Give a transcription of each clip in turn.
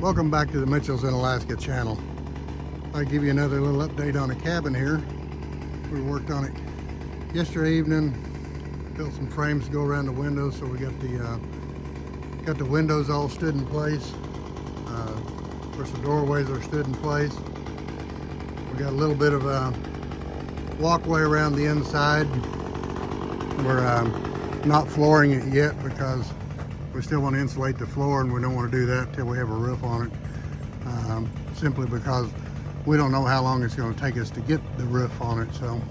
Welcome back to the Mitchells in Alaska channel. I'll give you another little update on a cabin here. We worked on it yesterday evening, built some frames to go around the windows, so we got the windows all stood in place. Of course, the doorways are stood in place. We got a little bit of a walkway around the inside. We're not flooring it yet because we still want to insulate the floor, and we don't want to do that till we have a roof on it, simply because we don't know how long it's going to take us to get the roof on it. So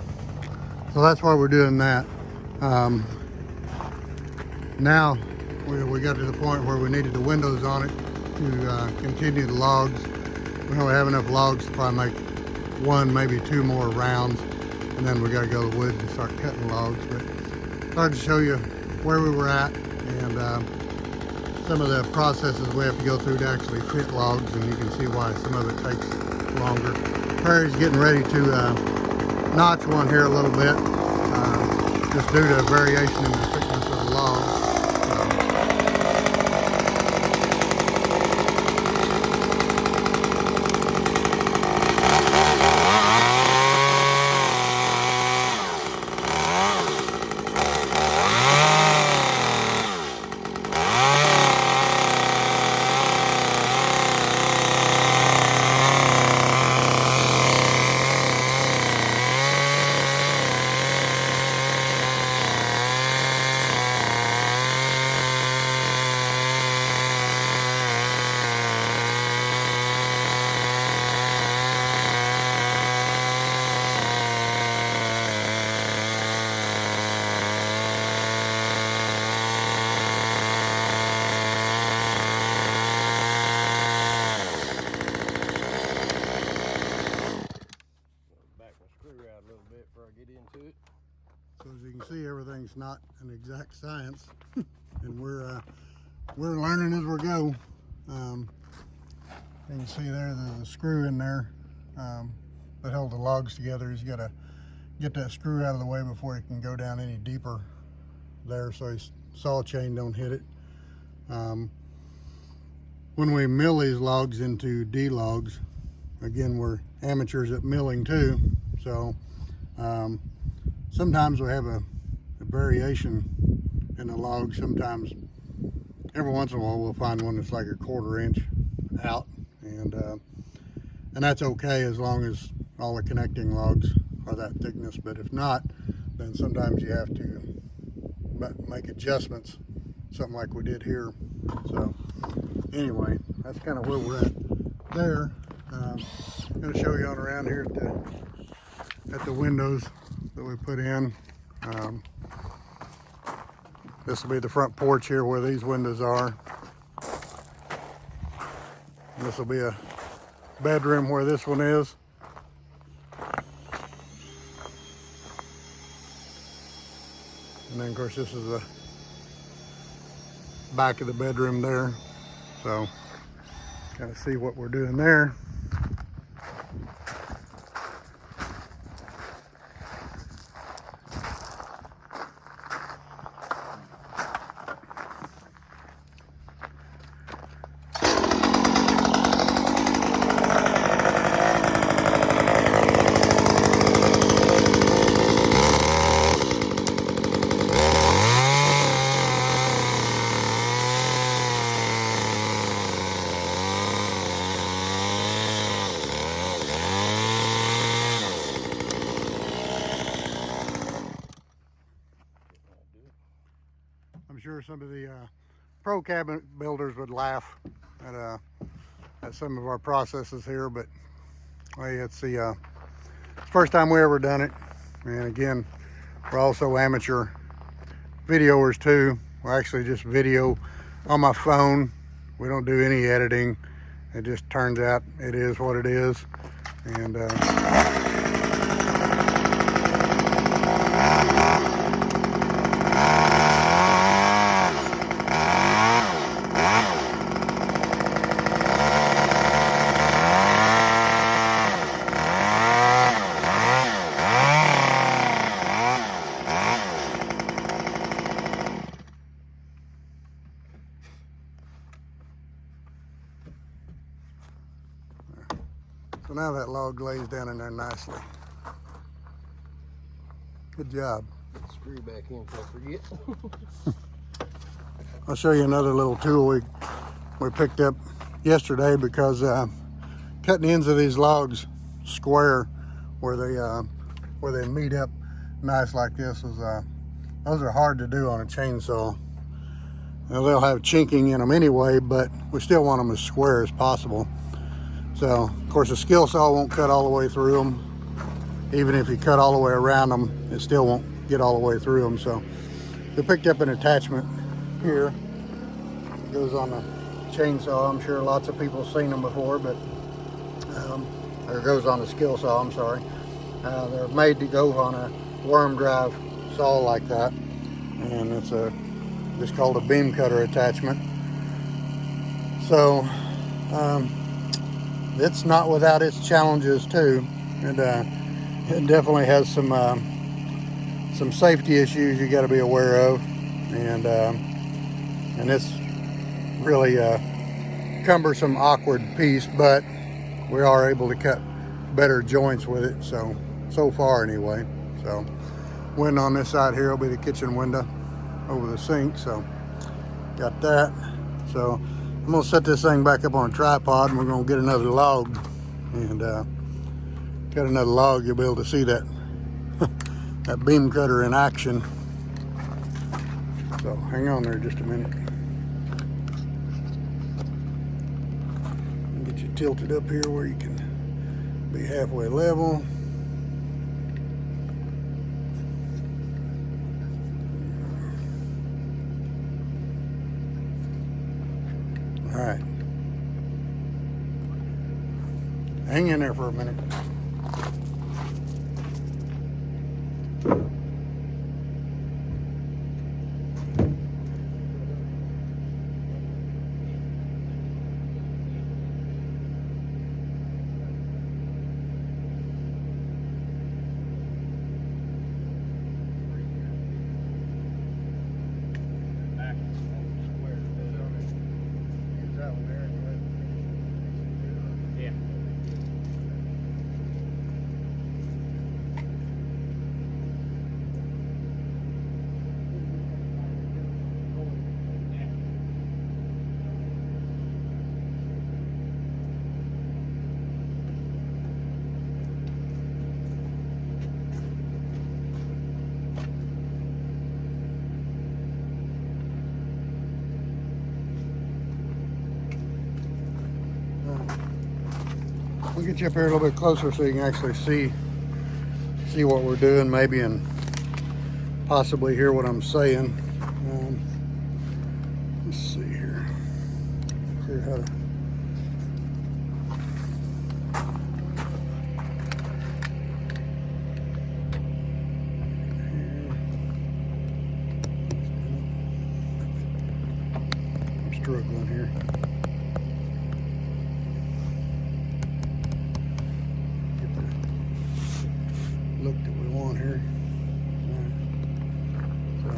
that's why we're doing that. Now we got to the point where we needed the windows on it to continue the logs. We don't have enough logs to probably make one, maybe two more rounds, and then we got to go to the woods and start cutting logs. But I'd like to show you where we were at and some of the processes we have to go through to actually fit logs, and you can see why some of it takes longer. Perry's getting ready to notch one here a little bit, just due to variation in the thickness of the log. So as you can see, everything's not an exact science, and we're learning as we go. You can see there's a screw in there that held the logs together. He's got to get that screw out of the way before he can go down any deeper there, so his saw chain don't hit it. When we mill these logs into D logs, again, we're amateurs at milling too, so sometimes we have a variation in the log. Sometimes, every once in a while, we'll find one that's like a 1/4 inch out, and that's okay as long as all the connecting logs are that thickness. But if not, then sometimes you have to make adjustments, something like we did here. So anyway, that's kind of where we're at there. I'm going to show you on around here at the windows that we put in. This will be the front porch here where these windows are. This will be a bedroom where this one is. And then of course this is the back of the bedroom there. So kind of see what we're doing there. I'm sure some of the pro cabinet builders would laugh at some of our processes here, but hey, it's the first time we ever done it. And again, we're also amateur videoers too. We actually just video on my phone. We don't do any editing. It just turns out it is what it is. And So now that log lays down in there nicely. Good job. Screw back in before I forget. I'll show you another little tool we picked up yesterday, because cutting the ends of these logs square where they meet up nice like this is those are hard to do on a chainsaw. Now, they'll have chinking in them anyway, but we still want them as square as possible. So of course a skill saw won't cut all the way through them. Even if you cut all the way around them, it still won't get all the way through them. So we picked up an attachment here. It goes on the chainsaw. I'm sure lots of people have seen them before, but or it goes on the skill saw, I'm sorry. They're made to go on a worm drive saw like that, and it's just called a beam cutter attachment. So it's not without its challenges too, and it definitely has some safety issues you got to be aware of, and it's really a cumbersome, awkward piece, but we are able to cut better joints with it, so far anyway. So window on this side here will be the kitchen window over the sink, so got that. So I'm gonna set this thing back up on a tripod, and we're gonna get another log, and got another log, you'll be able to see that that beam cutter in action. So hang on there just a minute. Get you tilted up here where you can be halfway level. All right. Hang in there for a minute. We'll get you up here a little bit closer so you can actually see what we're doing, maybe, and possibly hear what I'm saying. Let's see here. Figure how to. I'm struggling here. Look that we want here. So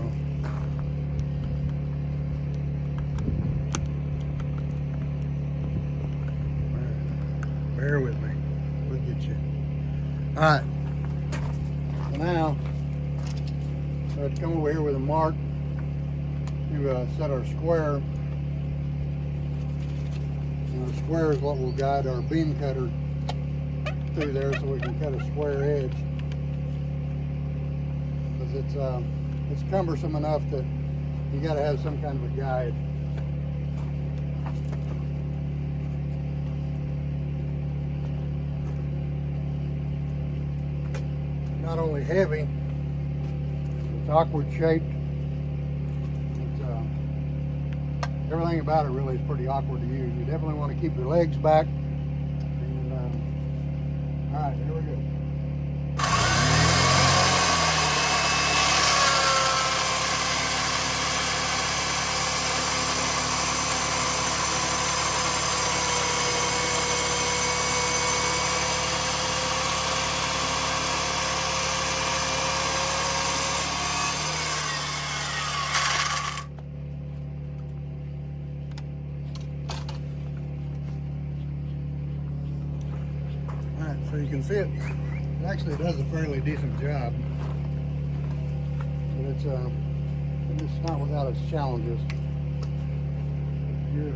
bear with me. We'll get you. All right. So now we have to come over here with a mark to set our square. And our square is what will guide our beam cutter through there, so we can cut a square edge. It's cumbersome enough that you got to have some kind of a guide. Not only heavy, it's awkward shaped. Everything about it really is pretty awkward to use. You definitely want to keep your legs back. And, all right, here we go. Alright, so you can see it actually does a fairly decent job. But it's not without its challenges. Here.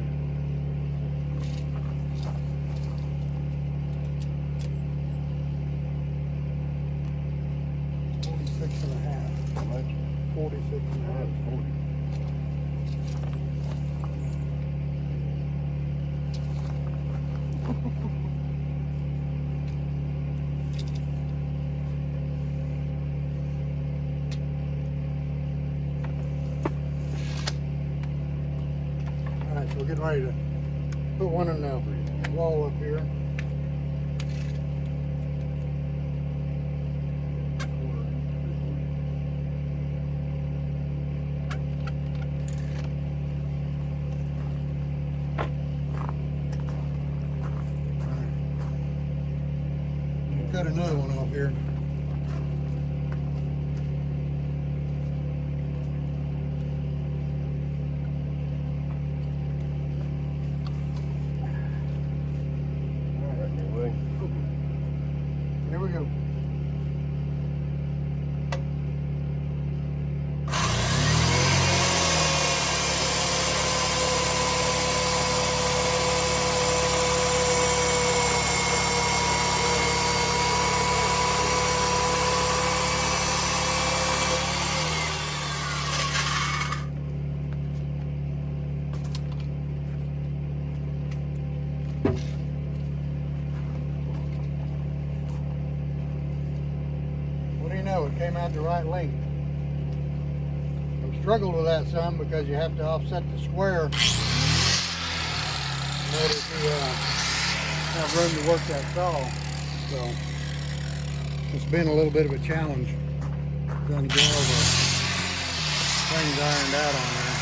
How much? 46 and a half. 40. Alright, so we're getting ready to put one in the wall up here. Cut another one off here. Right your way. Here we go. What do you know? It came out the right length. I've struggled with that some because you have to offset the square in order to have room to work that saw. So it's been a little bit of a challenge trying to get all the things ironed out on there.